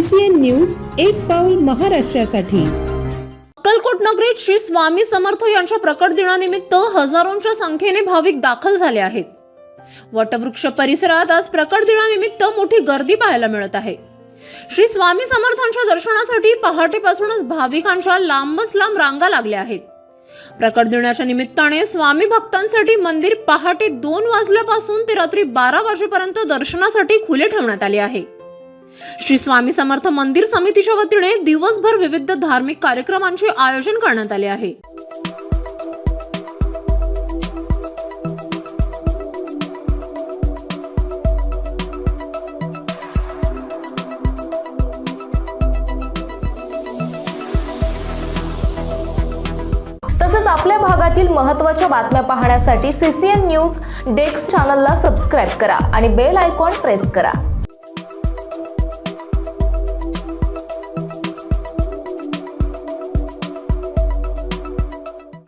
CCN news एक पाऊल महाराष्ट्रासाठी। अक्कलकोट नगरीत श्री स्वामी समर्थ यांच्या प्रकट दिनानिमित्त हजारोंच्या संख्येने भाविक दाखल झाले आहेत। वटवृक्ष परिसरात आज प्रकट दिनानिमित्त मोठी गर्दी पाहायला मिळत आहे। श्री स्वामी समर्थांच्या दर्शनासाठी पहाटेपासूनच भाविकांच्या लांबच लांब रांगा लागल्या आहेत। प्रकट दिनाच्या निमित्ताने स्वामी भक्तांसाठी मंदिर पहाटे 2 वाजल्यापासून ते रात्री 12 वाजेपर्यंत दर्शनासाठी खुले ठेवण्यात आले आहे। श्री स्वामी समर्थ मंदिर समितीच्या वतीने दिवसभर विविध धार्मिक कार्यक्रमांचे आयोजन करण्यात आले आहे। तसेच आपल्या भागातील महत्त्वाच्या बातम्या पाहण्यासाठी CCN न्यूज डेस्क चॅनलला सबस्क्राइब करा आणि बेल आयकॉन प्रेस करा।